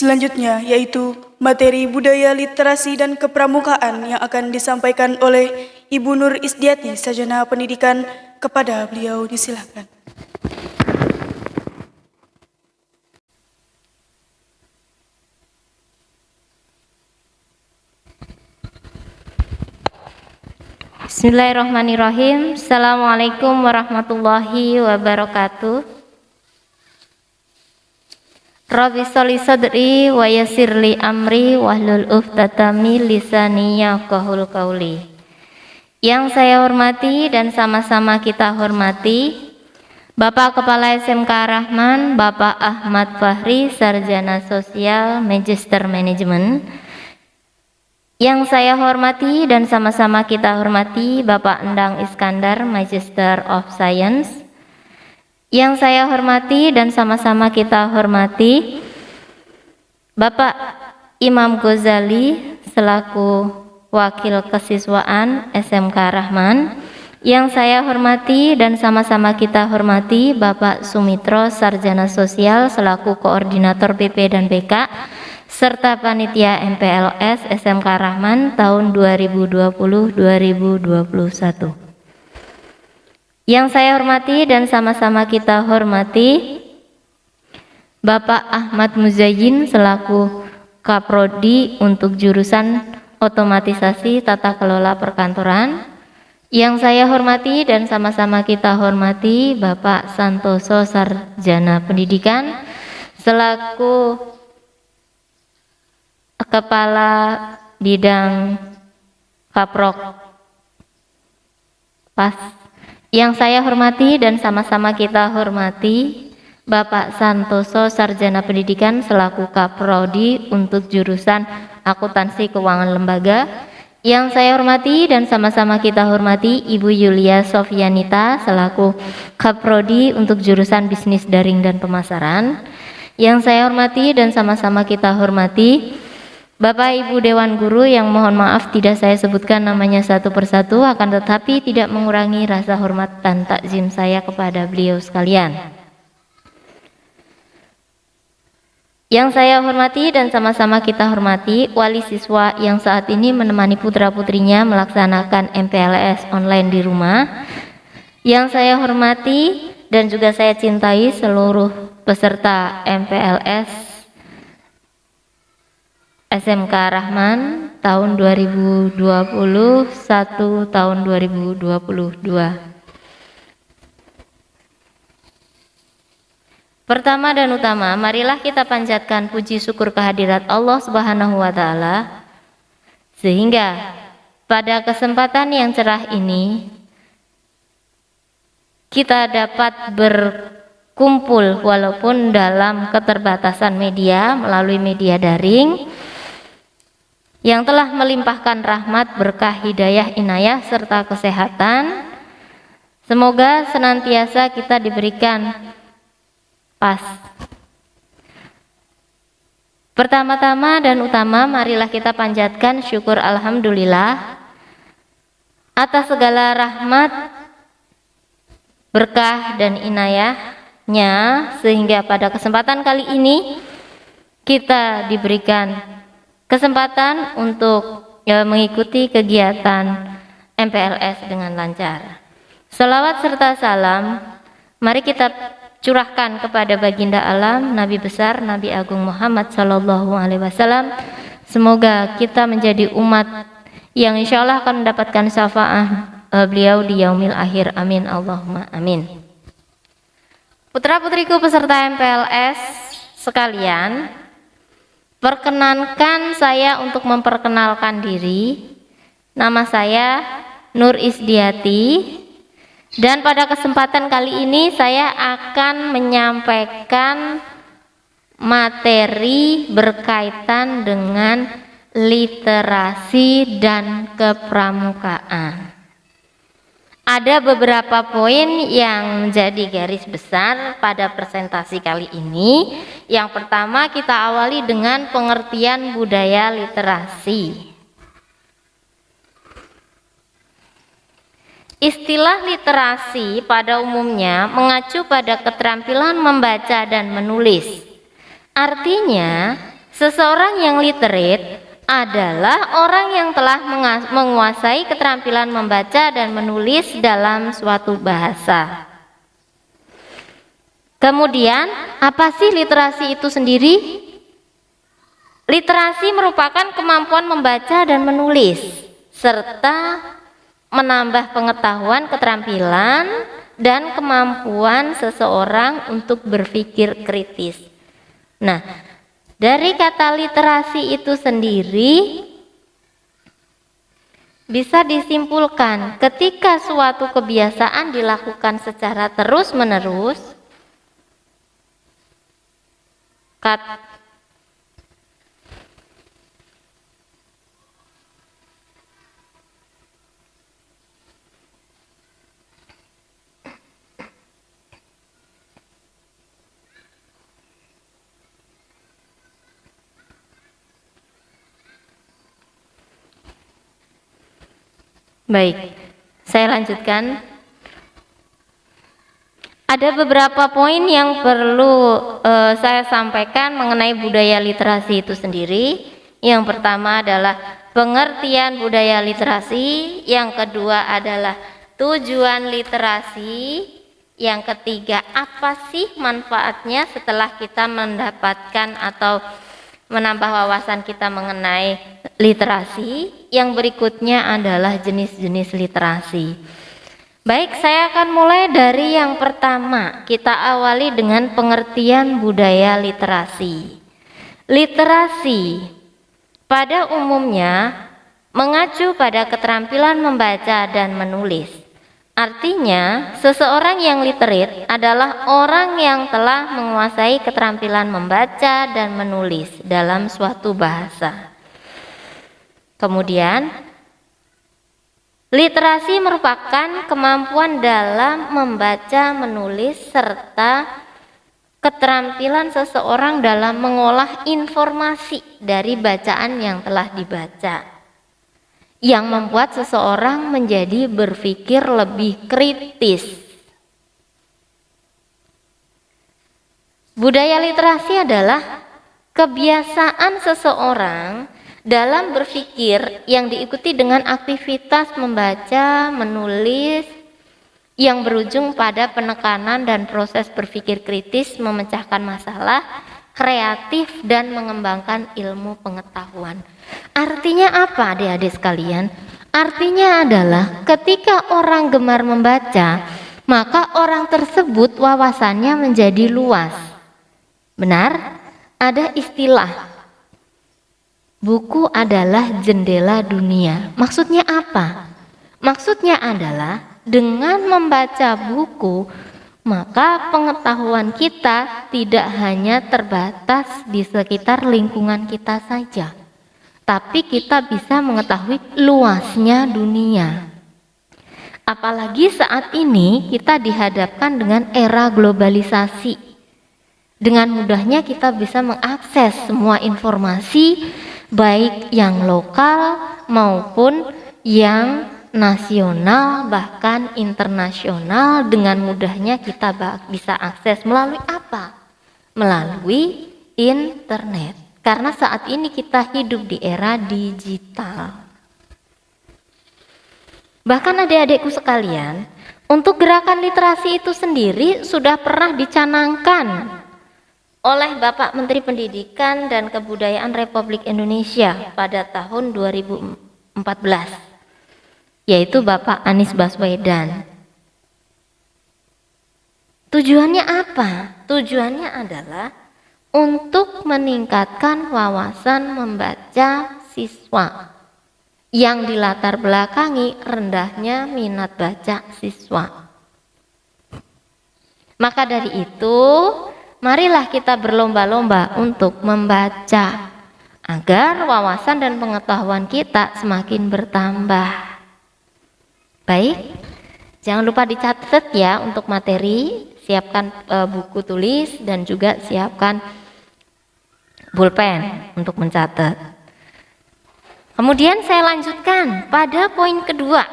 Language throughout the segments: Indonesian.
Selanjutnya yaitu materi budaya, literasi, dan kepramukaan yang akan disampaikan oleh Ibu Nur Isdiati, Sarjana Pendidikan. Kepada beliau disilakan. Bismillahirrahmanirrahim. Assalamualaikum warahmatullahi wabarakatuh. Rabbi sholli sadri wa yassirli amri wahlul 'uqdatam min lisani yafqahul qauli. Yang saya hormati dan sama-sama kita hormati Bapak Kepala SMK Rahman, Bapak Ahmad Fahri, Sarjana Sosial Magister Manajemen. Yang saya hormati dan sama-sama kita hormati Bapak Endang Iskandar, Magister of Science. Yang saya hormati dan sama-sama kita hormati Bapak Imam Ghazali selaku Wakil Kesiswaan SMK Rahman. Yang saya hormati dan sama-sama kita hormati Bapak Sumitro, Sarjana Sosial selaku Koordinator PP dan BK serta Panitia MPLS SMK Rahman tahun 2020-2021. Yang saya hormati dan sama-sama kita hormati Bapak Ahmad Muzayyin selaku Kaprodi untuk jurusan Otomatisasi Tata Kelola Perkantoran. Yang saya hormati dan sama-sama kita hormati Bapak Santoso, Sarjana Pendidikan selaku Kepala Bidang Kaprok PAS. Yang saya hormati dan sama-sama kita hormati Bapak Santoso, Sarjana Pendidikan selaku Kaprodi untuk jurusan Akuntansi Keuangan Lembaga. Yang saya hormati dan sama-sama kita hormati Ibu Yulia Sofyanita selaku Kaprodi untuk jurusan Bisnis Daring dan Pemasaran. Yang saya hormati dan sama-sama kita hormati Bapak Ibu Dewan Guru yang mohon maaf tidak saya sebutkan namanya satu persatu, akan tetapi tidak mengurangi rasa hormat dan takzim saya kepada beliau sekalian. Yang saya hormati dan sama-sama kita hormati wali siswa yang saat ini menemani putra-putrinya melaksanakan MPLS online di rumah. Yang saya hormati dan juga saya cintai seluruh peserta MPLS SMK Rahman tahun 2021 tahun 2022. Pertama dan utama, marilah kita panjatkan puji syukur kehadirat Allah Subhanahu wa Ta'ala, sehingga pada kesempatan yang cerah ini kita dapat berkumpul walaupun dalam keterbatasan media melalui media daring yang telah melimpahkan rahmat, berkah, hidayah, inayah serta kesehatan. Semoga senantiasa kita diberikan Pertama-tama dan utama, marilah kita panjatkan syukur alhamdulillah atas segala rahmat, berkah dan inayahnya, sehingga pada kesempatan kali ini kita diberikan kesempatan untuk mengikuti kegiatan MPLS dengan lancar. Selawat serta salam mari kita curahkan kepada baginda alam, Nabi besar, Nabi Agung Muhammad Sallallahu Alaihi Wasallam. Semoga kita menjadi umat yang insya Allah akan mendapatkan syafaat beliau di yaumil akhir. Amin Allahumma amin. Putra-putriku peserta MPLS sekalian, perkenankan saya untuk memperkenalkan diri. Nama saya Nur Isdiati. Dan pada kesempatan kali ini saya akan menyampaikan materi berkaitan dengan literasi dan kepramukaan. Ada beberapa poin yang menjadi garis besar pada presentasi kali ini. Yang pertama, kita awali dengan pengertian budaya literasi. Istilah literasi pada umumnya mengacu pada keterampilan membaca dan menulis. Artinya, Seseorang yang literate adalah orang yang telah menguasai keterampilan membaca dan menulis dalam suatu bahasa. Kemudian, apa sih literasi itu sendiri? Literasi merupakan kemampuan membaca dan menulis, serta menambah pengetahuan, keterampilan, dan kemampuan seseorang untuk berpikir kritis. Nah, dari kata literasi itu sendiri bisa disimpulkan ketika suatu kebiasaan dilakukan secara terus-menerus, baik, saya lanjutkan. Ada beberapa poin yang perlu saya sampaikan mengenai budaya literasi itu sendiri. Yang pertama adalah pengertian budaya literasi, yang kedua adalah tujuan literasi, yang ketiga apa sih manfaatnya setelah kita mendapatkan atau menambah wawasan kita mengenai literasi. Yang berikutnya adalah jenis-jenis literasi. Baik, saya akan mulai dari yang pertama. Kita awali dengan pengertian budaya literasi. Literasi pada umumnya mengacu pada keterampilan membaca dan menulis. Artinya, seseorang yang literate adalah orang yang telah menguasai keterampilan membaca dan menulis dalam suatu bahasa. Kemudian, literasi merupakan kemampuan dalam membaca, menulis, serta keterampilan seseorang dalam mengolah informasi dari bacaan yang telah dibaca, yang membuat seseorang menjadi berpikir lebih kritis. Budaya literasi adalah kebiasaan seseorang dalam berpikir yang diikuti dengan aktivitas membaca, menulis yang berujung pada penekanan dan proses berpikir kritis, memecahkan masalah, kreatif, dan mengembangkan ilmu pengetahuan. Artinya apa, adik-adik sekalian? Artinya adalah ketika orang gemar membaca, maka orang tersebut wawasannya menjadi luas. Benar? Ada istilah buku adalah jendela dunia. Maksudnya apa? Maksudnya adalah dengan membaca buku, maka pengetahuan kita tidak hanya terbatas di sekitar lingkungan kita saja, tapi kita bisa mengetahui luasnya dunia. Apalagi saat ini kita dihadapkan dengan era globalisasi. Dengan mudahnya kita bisa mengakses semua informasi, baik yang lokal maupun yang nasional, bahkan internasional. Dengan mudahnya kita bisa akses melalui apa? Melalui internet. Karena saat ini kita hidup di era digital. Bahkan adik-adikku sekalian, untuk gerakan literasi itu sendiri sudah pernah dicanangkan oleh Bapak Menteri Pendidikan dan Kebudayaan Republik Indonesia pada tahun 2014, yaitu Bapak Anies Baswedan. Tujuannya apa? Tujuannya adalah untuk meningkatkan wawasan membaca siswa yang dilatar belakangi rendahnya minat baca siswa. Maka dari itu, marilah kita berlomba-lomba untuk membaca agar wawasan dan pengetahuan kita semakin bertambah. Baik, jangan lupa dicatat ya untuk materi, siapkan buku tulis dan juga siapkan pulpen untuk mencatat. Kemudian saya lanjutkan pada poin kedua,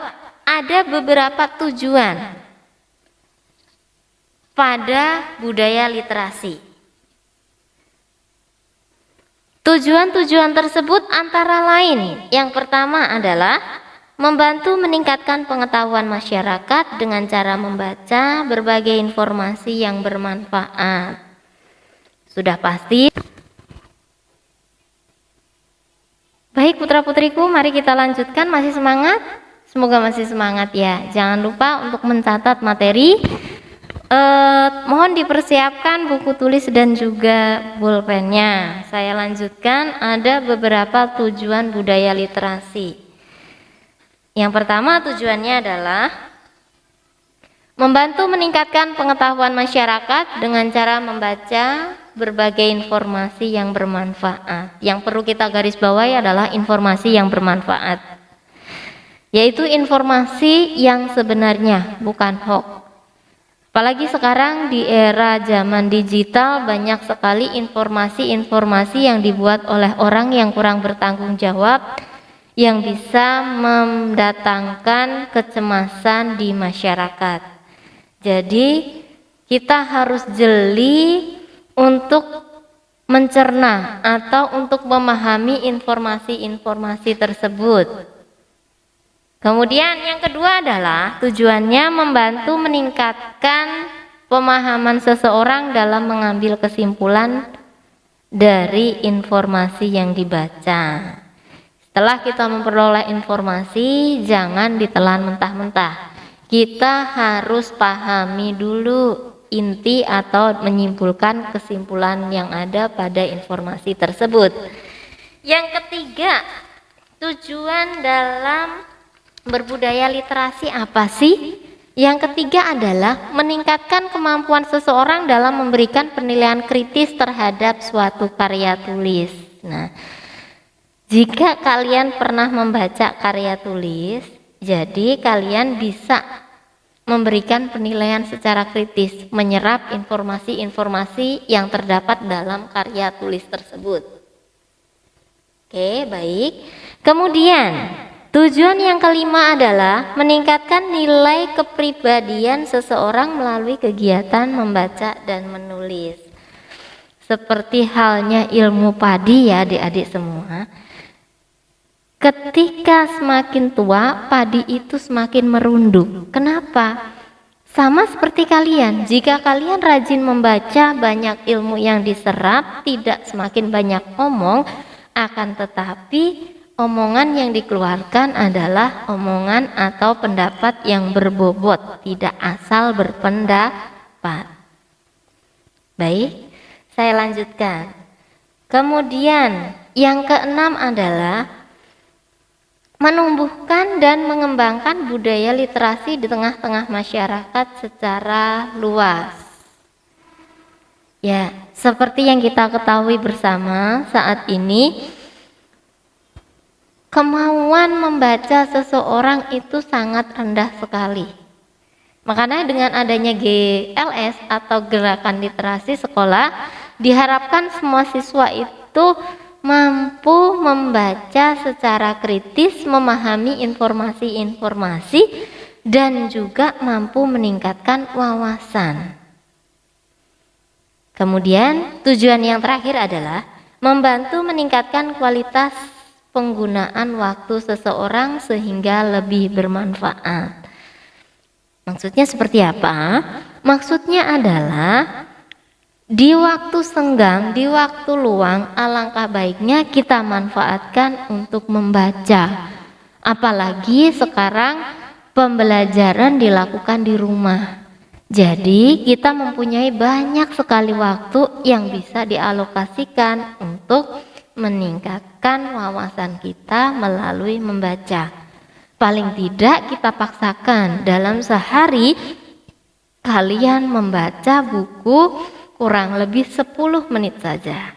ada beberapa tujuan pada budaya literasi. Tujuan-tujuan tersebut antara lain, yang pertama adalah membantu meningkatkan pengetahuan masyarakat dengan cara membaca berbagai informasi yang bermanfaat. Sudah pasti. Baik putra-putriku, mari kita lanjutkan. Masih semangat? Semoga masih semangat ya. Jangan lupa untuk mencatat materi. Mohon dipersiapkan buku tulis dan juga pulpennya. Saya lanjutkan, ada beberapa tujuan budaya literasi. Yang pertama tujuannya adalah membantu meningkatkan pengetahuan masyarakat dengan cara membaca berbagai informasi yang bermanfaat. Yang perlu kita garis bawahi adalah informasi yang bermanfaat, yaitu informasi yang sebenarnya, bukan hoax. Apalagi sekarang di era zaman digital, banyak sekali informasi-informasi yang dibuat oleh orang yang kurang bertanggung jawab, yang bisa mendatangkan kecemasan di masyarakat. Jadi kita harus jeli untuk mencerna atau untuk memahami informasi-informasi tersebut. Kemudian yang kedua adalah tujuannya membantu meningkatkan pemahaman seseorang dalam mengambil kesimpulan dari informasi yang dibaca. Setelah kita memperoleh informasi, jangan ditelan mentah-mentah. Kita harus pahami dulu inti atau menyimpulkan kesimpulan yang ada pada informasi tersebut. Yang ketiga, tujuan dalam berbudaya literasi apa sih? Yang ketiga adalah meningkatkan kemampuan seseorang dalam memberikan penilaian kritis terhadap suatu karya tulis. Nah, jika kalian pernah membaca karya tulis, jadi kalian bisa memberikan penilaian secara kritis, menyerap informasi-informasi yang terdapat dalam karya tulis tersebut. Oke, baik. Kemudian tujuan yang kelima adalah meningkatkan nilai kepribadian seseorang melalui kegiatan membaca dan menulis. Seperti halnya ilmu padi ya adik-adik semua. Ketika semakin tua, padi itu semakin merunduk. Kenapa? Sama seperti kalian, jika kalian rajin membaca, banyak ilmu yang diserap, tidak semakin banyak omong, akan tetapi omongan yang dikeluarkan adalah omongan atau pendapat yang berbobot, tidak asal berpendapat. Baik, saya lanjutkan. Kemudian yang keenam adalah menumbuhkan dan mengembangkan budaya literasi di tengah-tengah masyarakat secara luas. Ya, seperti yang kita ketahui bersama saat ini, kemauan membaca seseorang itu sangat rendah sekali. Makanya dengan adanya GLS atau Gerakan Literasi Sekolah, diharapkan semua siswa itu mampu membaca secara kritis, memahami informasi-informasi, dan juga mampu meningkatkan wawasan. Kemudian tujuan yang terakhir adalah membantu meningkatkan kualitas penggunaan waktu seseorang sehingga lebih bermanfaat. Maksudnya seperti apa? Maksudnya adalah di waktu senggang, di waktu luang, alangkah baiknya kita manfaatkan untuk membaca. Apalagi sekarang pembelajaran dilakukan di rumah. Jadi kita mempunyai banyak sekali waktu yang bisa dialokasikan untuk meningkatkan wawasan kita melalui membaca. Paling tidak kita paksakan dalam sehari kalian membaca buku kurang lebih 10 menit saja.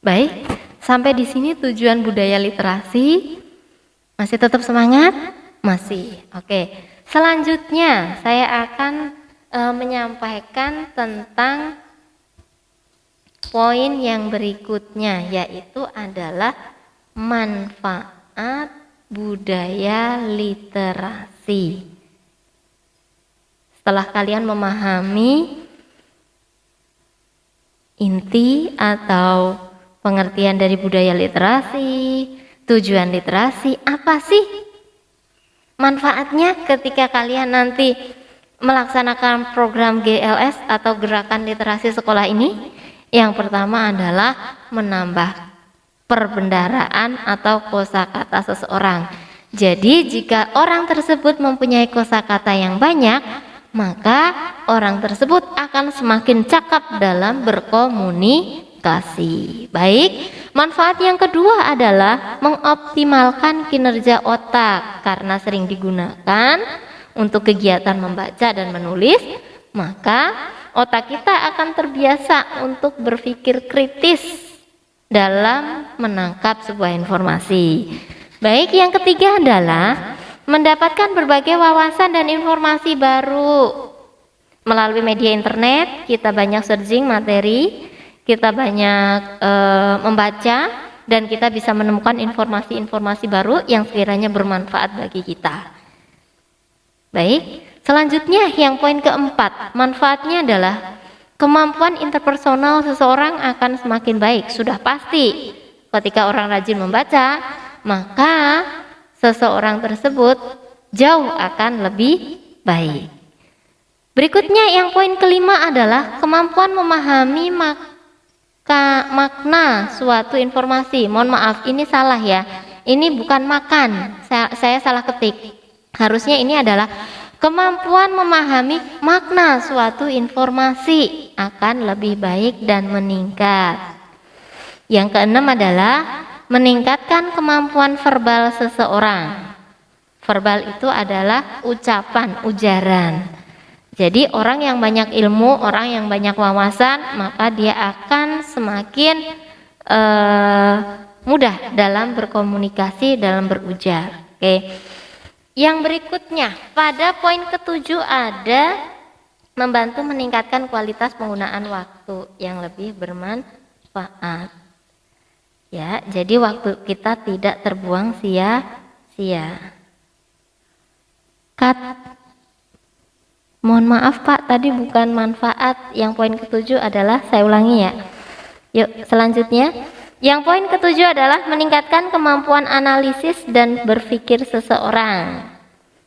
Baik, sampai di sini tujuan budaya literasi. Masih tetap semangat? Masih. Oke. Selanjutnya saya akan menyampaikan tentang poin yang berikutnya, yaitu adalah manfaat budaya literasi. Setelah kalian memahami inti atau pengertian dari budaya literasi, tujuan literasi, apa sih manfaatnya ketika kalian nanti melaksanakan program GLS atau gerakan literasi sekolah ini? Yang pertama adalah menambah perbendaharaan atau kosakata seseorang. Jadi jika orang tersebut mempunyai kosakata yang banyak, maka orang tersebut akan semakin cakap dalam berkomunikasi. Baik, manfaat yang kedua adalah mengoptimalkan kinerja otak. Karena sering digunakan untuk kegiatan membaca dan menulis, maka otak kita akan terbiasa untuk berpikir kritis dalam menangkap sebuah informasi. Baik, yang ketiga adalah mendapatkan berbagai wawasan dan informasi baru. Melalui media internet, kita banyak searching materi, kita banyak membaca, dan kita bisa menemukan informasi-informasi baru yang sekiranya bermanfaat bagi kita. Baik, selanjutnya yang poin keempat, manfaatnya adalah kemampuan interpersonal seseorang akan semakin baik. Sudah pasti ketika orang rajin membaca, maka seseorang tersebut jauh akan lebih baik. Berikutnya yang poin kelima adalah kemampuan memahami makna suatu informasi. Mohon maaf, ini salah ya. Ini bukan makan, saya salah ketik. Harusnya ini adalah kemampuan memahami makna suatu informasi akan lebih baik dan meningkat. Yang keenam adalah meningkatkan kemampuan verbal seseorang. Verbal itu adalah ucapan, ujaran. Jadi orang yang banyak ilmu, orang yang banyak wawasan, maka dia akan semakin mudah dalam berkomunikasi, dalam berujar. Oke. Yang berikutnya, pada poin ketujuh ada membantu meningkatkan kualitas penggunaan waktu yang lebih bermanfaat. Ya, jadi waktu kita tidak terbuang sia-sia. Mohon maaf Pak, tadi bukan manfaat. Yang poin ketujuh adalah, saya ulangi ya. Yuk, selanjutnya. Yang poin ketujuh adalah meningkatkan kemampuan analisis dan berpikir seseorang.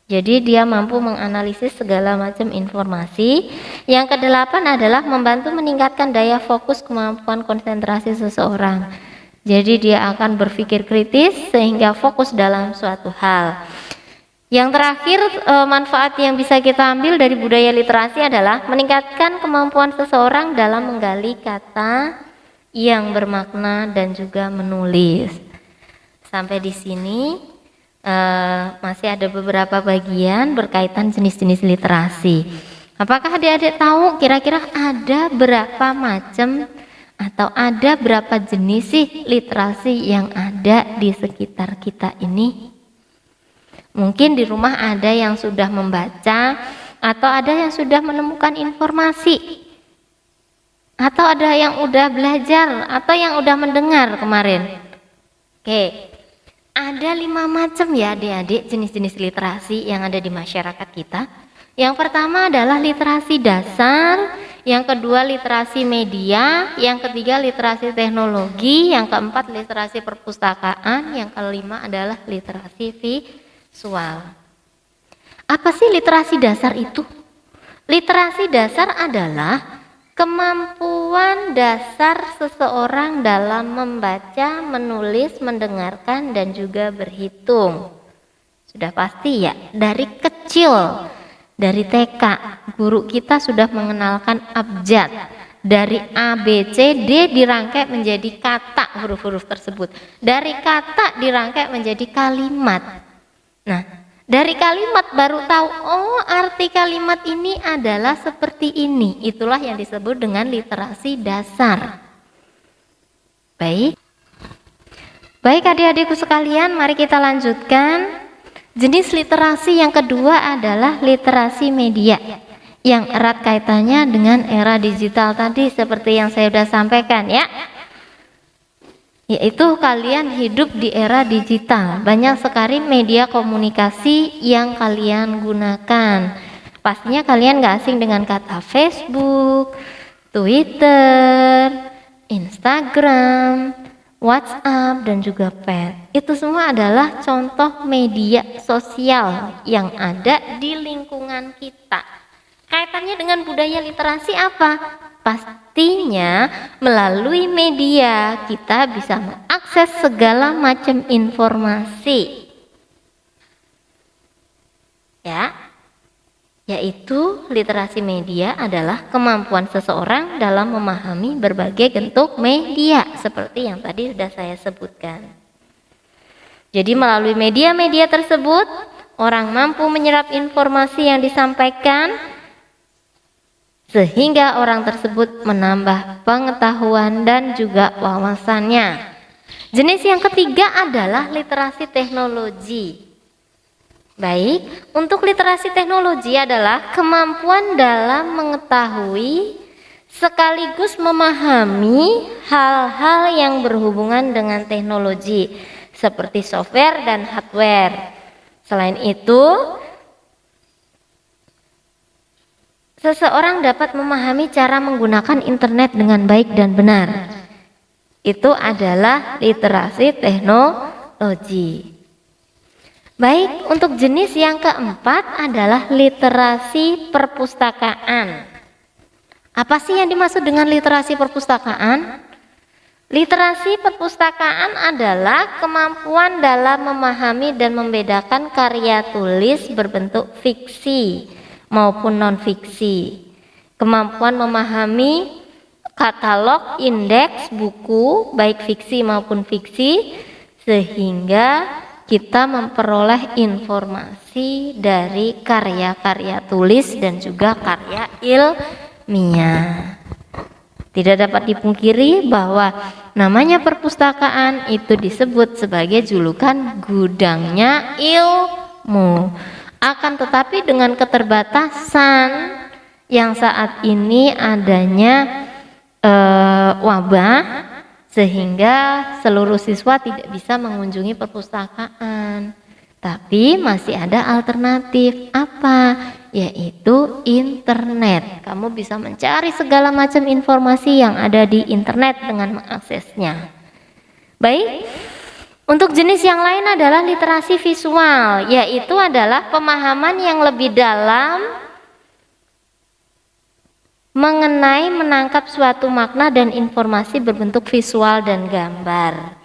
Jadi dia mampu menganalisis segala macam informasi. Yang kedelapan adalah membantu meningkatkan daya fokus, kemampuan konsentrasi seseorang. Jadi dia akan berpikir kritis sehingga fokus dalam suatu hal. Yang terakhir, manfaat yang bisa kita ambil dari budaya literasi adalah meningkatkan kemampuan seseorang dalam menggali kata yang bermakna dan juga menulis. Sampai di sini masih ada beberapa bagian berkaitan jenis-jenis literasi. Apakah adik-adik tahu kira-kira ada berapa macam atau ada berapa jenis sih literasi yang ada di sekitar kita ini? Mungkin di rumah ada yang sudah membaca, atau ada yang sudah menemukan informasi, atau ada yang udah belajar, atau yang udah mendengar kemarin. Oke, ada 5 macam ya adik-adik jenis-jenis literasi yang ada di masyarakat kita. Yang pertama adalah literasi dasar, yang kedua literasi media, yang ketiga literasi teknologi, yang keempat literasi perpustakaan, yang kelima adalah literasi visual. Apa sih literasi dasar itu? Literasi dasar adalah kemampuan dasar seseorang dalam membaca, menulis, mendengarkan, dan juga berhitung. Sudah pasti ya, dari kecil, dari TK, guru kita sudah mengenalkan abjad. Dari A, B, C, D dirangkai menjadi kata huruf-huruf tersebut. Dari kata dirangkai menjadi kalimat. Nah, dari kalimat baru tahu, oh arti kalimat ini adalah seperti ini. Itulah yang disebut dengan literasi dasar. Baik adik-adikku sekalian, mari kita lanjutkan. Jenis literasi yang kedua adalah literasi media, yang erat kaitannya dengan era digital tadi seperti yang saya sudah sampaikan ya. Yaitu kalian hidup di era digital, banyak sekali media komunikasi yang kalian gunakan. Pastinya kalian gak asing dengan kata Facebook, Twitter, Instagram, WhatsApp, dan juga pet. Itu semua adalah contoh media sosial yang ada di lingkungan kita. Kaitannya dengan budaya literasi apa? Pastinya melalui media kita bisa mengakses segala macam informasi. Ya, yaitu literasi media adalah kemampuan seseorang dalam memahami berbagai bentuk media seperti yang tadi sudah saya sebutkan. Jadi melalui media-media tersebut orang mampu menyerap informasi yang disampaikan sehingga orang tersebut menambah pengetahuan dan juga wawasannya. Jenis yang ketiga adalah literasi teknologi. Baik, untuk literasi teknologi adalah kemampuan dalam mengetahui sekaligus memahami hal-hal yang berhubungan dengan teknologi seperti software dan hardware. Selain itu, seseorang dapat memahami cara menggunakan internet dengan baik dan benar. Itu adalah literasi teknologi. Baik, untuk jenis yang keempat adalah literasi perpustakaan. Apa sih yang dimaksud dengan literasi perpustakaan? Literasi perpustakaan adalah kemampuan dalam memahami dan membedakan karya tulis berbentuk fiksi maupun non-fiksi. Kemampuan memahami katalog, indeks, buku, baik fiksi maupun fiksi, sehingga kita memperoleh informasi dari karya-karya tulis dan juga karya ilmiah. Tidak dapat dipungkiri bahwa namanya perpustakaan itu disebut sebagai julukan gudangnya ilmu. Akan tetapi dengan keterbatasan yang saat ini adanya wabah, sehingga seluruh siswa tidak bisa mengunjungi perpustakaan. Tapi masih ada alternatif. Apa? Yaitu internet. Kamu bisa mencari segala macam informasi yang ada di internet dengan mengaksesnya. Baik, untuk jenis yang lain adalah literasi visual, yaitu adalah pemahaman yang lebih dalam mengenai menangkap suatu makna dan informasi berbentuk visual dan gambar.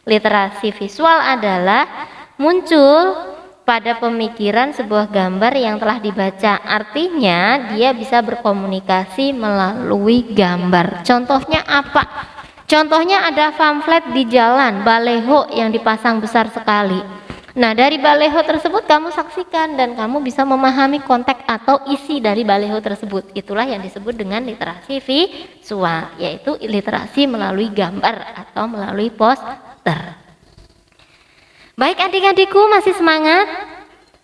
Literasi visual adalah muncul pada pemikiran sebuah gambar yang telah dibaca. Artinya dia bisa berkomunikasi melalui gambar. Contohnya apa? Contohnya ada pamflet di jalan, baleho yang dipasang besar sekali. Nah, dari baleho tersebut kamu saksikan dan kamu bisa memahami konteks atau isi dari baleho tersebut. Itulah yang disebut dengan literasi visual, yaitu literasi melalui gambar atau melalui poster. Baik adik-adikku, masih semangat?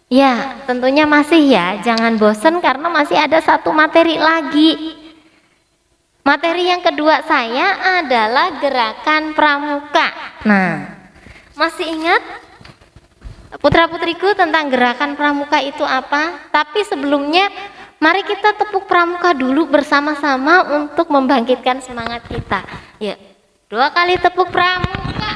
Ya, tentunya masih ya. Jangan bosan karena masih ada satu materi lagi. Materi yang kedua saya adalah gerakan pramuka. Nah, masih ingat putra-putriku tentang gerakan pramuka itu apa? Tapi sebelumnya mari kita tepuk pramuka dulu bersama-sama untuk membangkitkan semangat kita. Ya, 2 kali tepuk pramuka.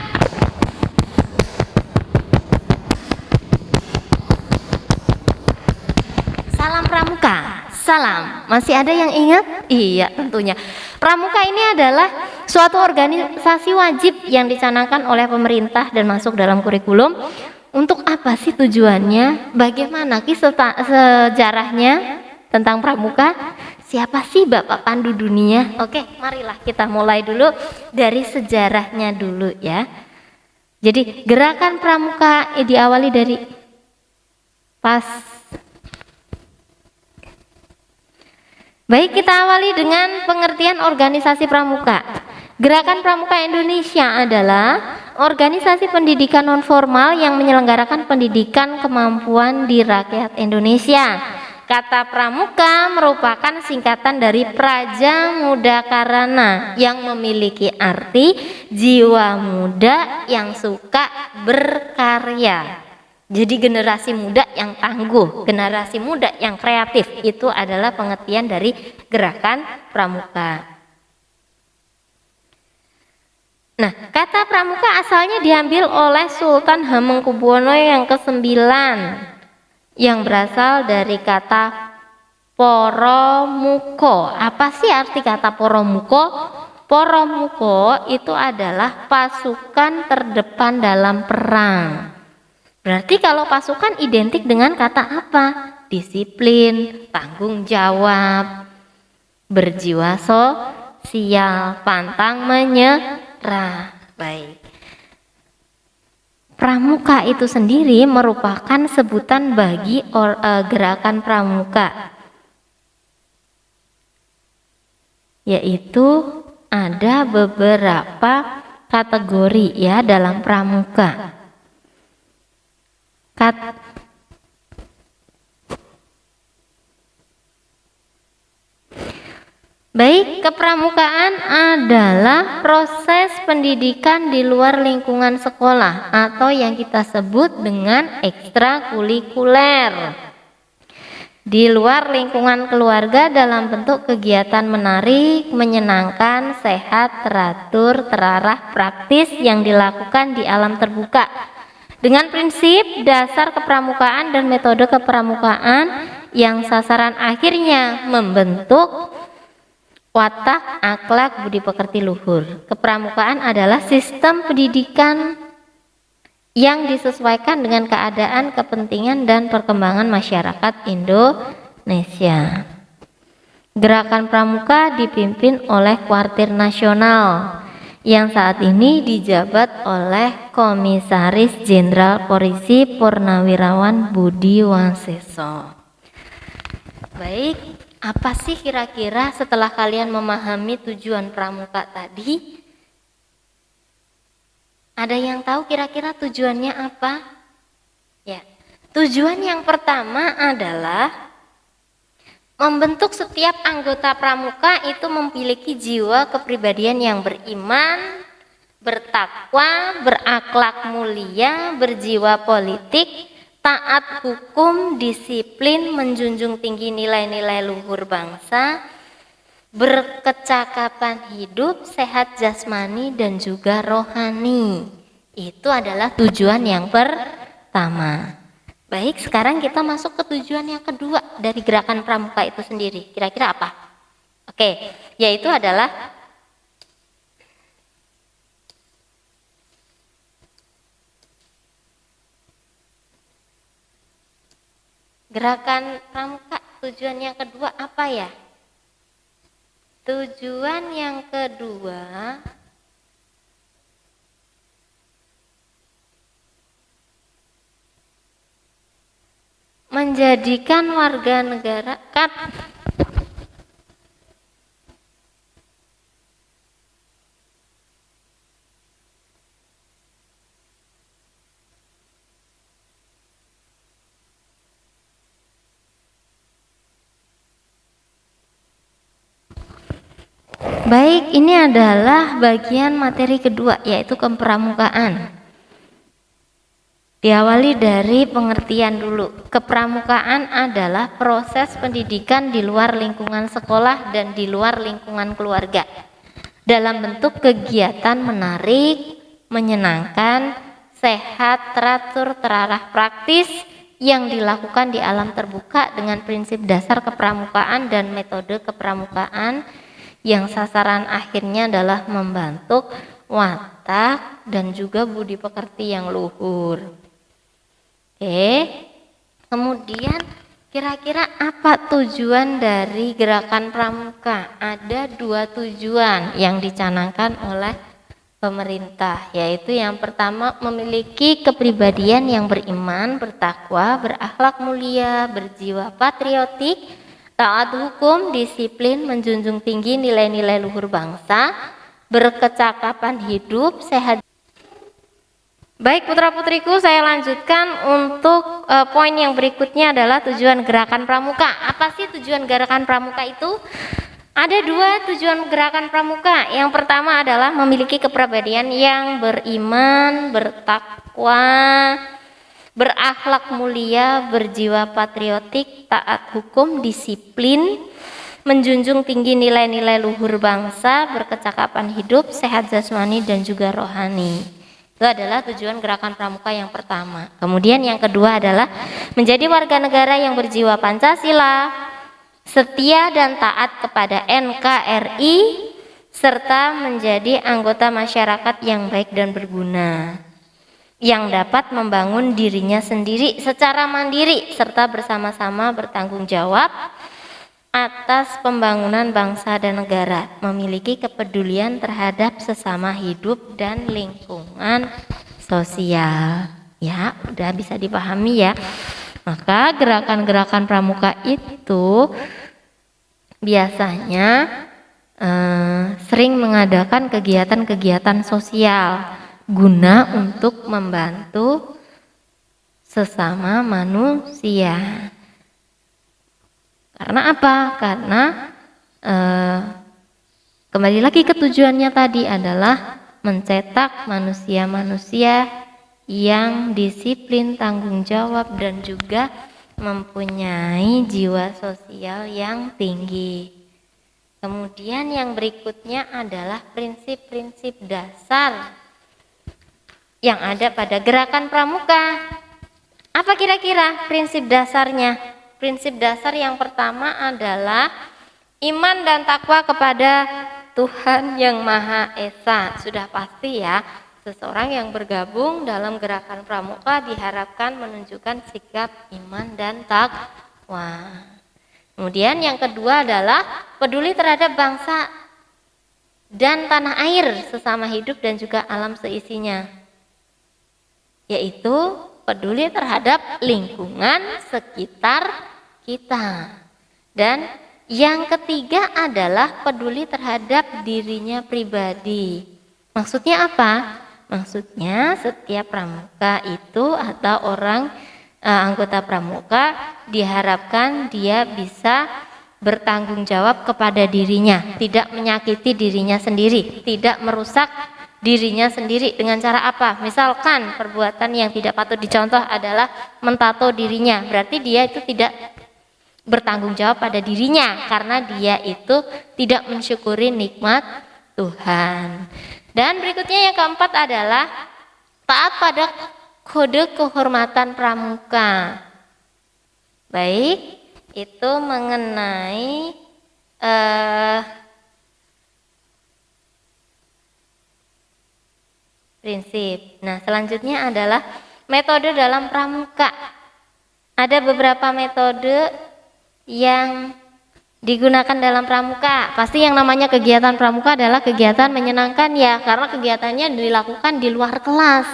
Salam pramuka. Salam. Masih ada yang ingat? Iya, tentunya. Pramuka ini adalah suatu organisasi wajib yang dicanangkan oleh pemerintah dan masuk dalam kurikulum. Untuk apa sih tujuannya? Bagaimana sejarahnya tentang pramuka? Siapa sih Bapak Pandu Dunia? Oke, marilah kita mulai dulu dari sejarahnya dulu ya. Jadi gerakan pramuka diawali dari Baik, kita awali dengan pengertian organisasi pramuka. Gerakan Pramuka Indonesia adalah organisasi pendidikan non-formal yang menyelenggarakan pendidikan kemampuan di rakyat Indonesia. Kata pramuka merupakan singkatan dari Praja Muda Karana yang memiliki arti jiwa muda yang suka berkarya. Jadi generasi muda yang tangguh, generasi muda yang kreatif, itu adalah pengertian dari gerakan pramuka. Nah, kata pramuka asalnya diambil oleh Sultan Hamengkubuwono yang ke-9 yang berasal dari kata poromuko. Apa sih arti kata poromuko? Poromuko itu adalah pasukan terdepan dalam perang. Berarti kalau pasukan identik dengan kata apa? Disiplin, tanggung jawab, berjiwa sosial, pantang menyerah. Baik. Pramuka itu sendiri merupakan sebutan bagi gerakan pramuka, yaitu ada beberapa kategori ya dalam pramuka. Baik, kepramukaan adalah proses pendidikan di luar lingkungan sekolah atau yang kita sebut dengan ekstrakurikuler. Di luar lingkungan keluarga dalam bentuk kegiatan menarik, menyenangkan, sehat, teratur, terarah, praktis yang dilakukan di alam terbuka. Dengan prinsip dasar kepramukaan dan metode kepramukaan yang sasaran akhirnya membentuk watak, akhlak, budi pekerti luhur. Kepramukaan adalah sistem pendidikan yang disesuaikan dengan keadaan, kepentingan, dan perkembangan masyarakat Indonesia. Gerakan pramuka dipimpin oleh Kuartir Nasional yang saat ini dijabat oleh Komisaris Jenderal Polisi Purnawirawan Budi Waseso. Baik, apa sih kira-kira setelah kalian memahami tujuan pramuka tadi? Ada yang tahu kira-kira tujuannya apa? Ya, tujuan yang pertama adalah membentuk setiap anggota pramuka itu memiliki jiwa kepribadian yang beriman, bertakwa, berakhlak mulia, berjiwa politik, taat hukum, disiplin, menjunjung tinggi nilai-nilai luhur bangsa, berkecakapan hidup, sehat jasmani dan juga rohani. Itu adalah tujuan yang pertama. Baik, sekarang kita masuk ke tujuan yang kedua dari gerakan pramuka itu sendiri. Kira-kira apa? Oke, yaitu adalah gerakan pramuka. Tujuan yang kedua apa ya? Tujuan yang kedua menjadikan warga negara Baik, ini adalah bagian materi kedua, yaitu kepramukaan. Diawali dari pengertian dulu. Kepramukaan adalah proses pendidikan di luar lingkungan sekolah dan di luar lingkungan keluarga, dalam bentuk kegiatan menarik, menyenangkan, sehat, teratur, terarah, praktis, yang dilakukan di alam terbuka dengan prinsip dasar kepramukaan dan metode kepramukaan yang sasaran akhirnya adalah membentuk watak dan juga budi pekerti yang luhur. Oke, kemudian kira-kira apa tujuan dari gerakan pramuka? Ada 2 tujuan yang dicanangkan oleh pemerintah, yaitu yang pertama memiliki kepribadian yang beriman, bertakwa, berakhlak mulia, berjiwa patriotik, taat hukum, disiplin, menjunjung tinggi nilai-nilai luhur bangsa, berkecakapan hidup, sehat. Baik putra-putriku, saya lanjutkan untuk poin yang berikutnya adalah tujuan gerakan pramuka. Apa sih tujuan gerakan pramuka itu? Ada 2 tujuan gerakan pramuka. Yang pertama adalah memiliki kepribadian yang beriman, bertakwa, berakhlak mulia, berjiwa patriotik, taat hukum, disiplin, menjunjung tinggi nilai-nilai luhur bangsa, berkecakapan hidup, sehat jasmani dan juga rohani. Itu adalah tujuan gerakan pramuka yang pertama. Kemudian yang kedua adalah menjadi warga negara yang berjiwa Pancasila, setia dan taat kepada NKRI, serta menjadi anggota masyarakat yang baik dan berguna, yang dapat membangun dirinya sendiri secara mandiri serta bersama-sama bertanggung jawab atas pembangunan bangsa dan negara, memiliki kepedulian terhadap sesama hidup dan lingkungan sosial. Ya, udah bisa dipahami ya. Maka gerakan-gerakan pramuka itu biasanya sering mengadakan kegiatan-kegiatan sosial guna untuk membantu sesama manusia. Karena apa? Karena kembali lagi ke tujuannya tadi adalah mencetak manusia-manusia yang disiplin, tanggung jawab dan juga mempunyai jiwa sosial yang tinggi. Kemudian yang berikutnya adalah prinsip-prinsip dasar yang ada pada gerakan pramuka. Apa kira-kira prinsip dasarnya? Prinsip dasar yang pertama adalah iman dan takwa kepada Tuhan yang Maha Esa. Sudah pasti ya, seseorang yang bergabung dalam gerakan pramuka diharapkan menunjukkan sikap iman dan takwa. Kemudian yang kedua adalah peduli terhadap bangsa dan tanah air, sesama hidup dan juga alam seisinya, yaitu peduli terhadap lingkungan sekitar kita. Dan yang ketiga adalah peduli terhadap dirinya pribadi. Maksudnya apa? Maksudnya setiap pramuka itu atau orang anggota pramuka diharapkan dia bisa bertanggung jawab kepada dirinya, tidak menyakiti dirinya sendiri, tidak merusak dirinya sendiri. Dengan cara apa? Misalkan perbuatan yang tidak patut dicontoh adalah mentato dirinya, berarti dia itu tidak bertanggung jawab pada dirinya karena dia itu tidak mensyukuri nikmat Tuhan. Dan berikutnya yang keempat adalah taat pada kode kehormatan pramuka. Baik, itu mengenai prinsip. Nah, selanjutnya adalah metode dalam pramuka. Ada beberapa metode yang digunakan dalam pramuka. Pasti yang namanya kegiatan pramuka adalah kegiatan menyenangkan ya, karena kegiatannya dilakukan di luar kelas.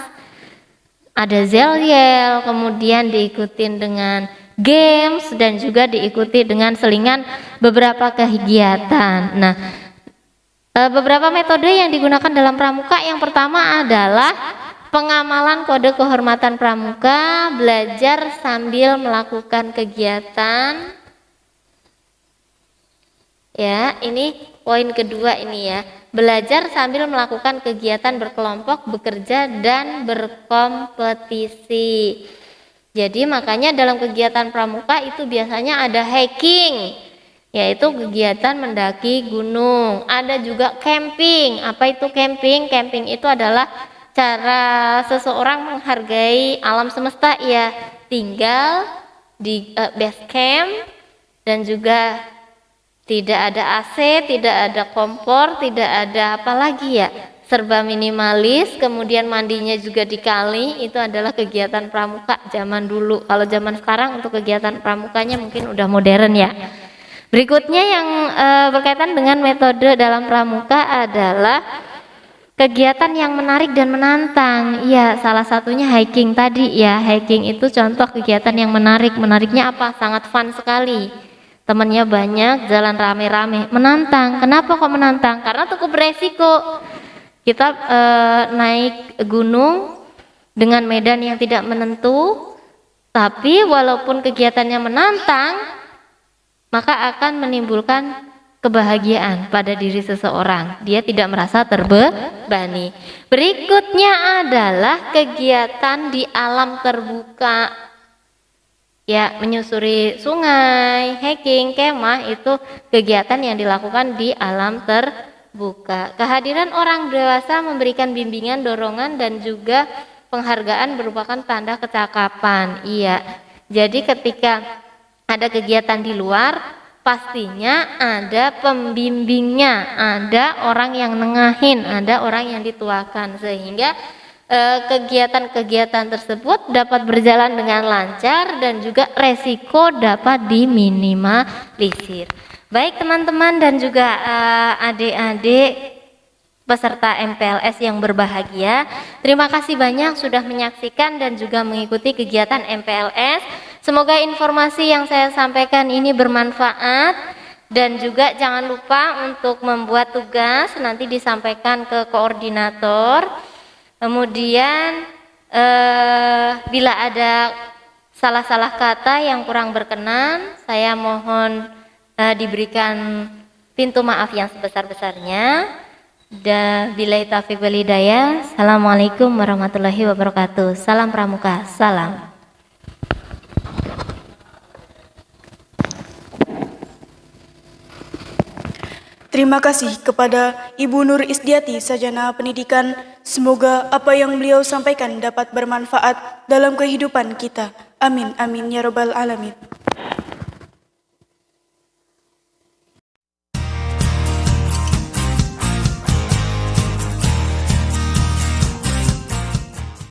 Ada zel-yel, kemudian diikuti dengan games dan juga diikuti dengan selingan beberapa kegiatan. Nah, beberapa metode yang digunakan dalam pramuka, yang pertama adalah pengamalan kode kehormatan pramuka, belajar sambil melakukan kegiatan. Ya, ini poin kedua ini ya. Belajar sambil melakukan kegiatan berkelompok, bekerja dan berkompetisi. Jadi makanya dalam kegiatan pramuka itu biasanya ada hiking, yaitu kegiatan mendaki gunung. Ada juga camping. Apa itu camping? Camping itu adalah cara seseorang menghargai alam semesta ya. Tinggal di base camp dan juga tidak ada AC, tidak ada kompor, tidak ada apa lagi ya, serba minimalis. Kemudian mandinya juga di kali. Itu adalah kegiatan pramuka zaman dulu. Kalau zaman sekarang untuk kegiatan pramukanya mungkin udah modern ya. Berikutnya yang berkaitan dengan metode dalam pramuka adalah kegiatan yang menarik dan menantang. Ya, salah satunya hiking tadi ya. Hiking itu contoh kegiatan yang menarik. Menariknya apa? Sangat fun sekali. Temannya banyak, jalan rame-rame, menantang. Kenapa kok menantang? Karena cukup beresiko. Kita naik gunung dengan medan yang tidak menentu, tapi walaupun kegiatannya menantang, maka akan menimbulkan kebahagiaan pada diri seseorang. Dia tidak merasa terbebani. Berikutnya adalah kegiatan di alam terbuka. Ya, menyusuri sungai, hiking, kemah itu kegiatan yang dilakukan di alam terbuka. Kehadiran orang dewasa memberikan bimbingan, dorongan dan juga penghargaan merupakan tanda kecakapan. Iya. Jadi ketika ada kegiatan di luar, pastinya ada pembimbingnya, ada orang yang nengahin, ada orang yang dituakan sehingga kegiatan-kegiatan tersebut dapat berjalan dengan lancar dan juga resiko dapat diminimalisir. Baik teman-teman dan juga adik-adik peserta MPLS yang berbahagia, terima kasih banyak sudah menyaksikan dan juga mengikuti kegiatan MPLS. Semoga informasi yang saya sampaikan ini bermanfaat dan juga jangan lupa untuk membuat tugas nanti disampaikan ke koordinator. Kemudian bila ada salah-salah kata yang kurang berkenan, saya mohon diberikan pintu maaf yang sebesar-besarnya. Dan billahi taufiq wal hidayah. Assalamualaikum warahmatullahi wabarakatuh. Salam Pramuka. Salam. Terima kasih kepada Ibu Nur Isdiati, Sarjana Pendidikan. Semoga apa yang beliau sampaikan dapat bermanfaat dalam kehidupan kita. Amin, amin, ya Rabbal Alamin.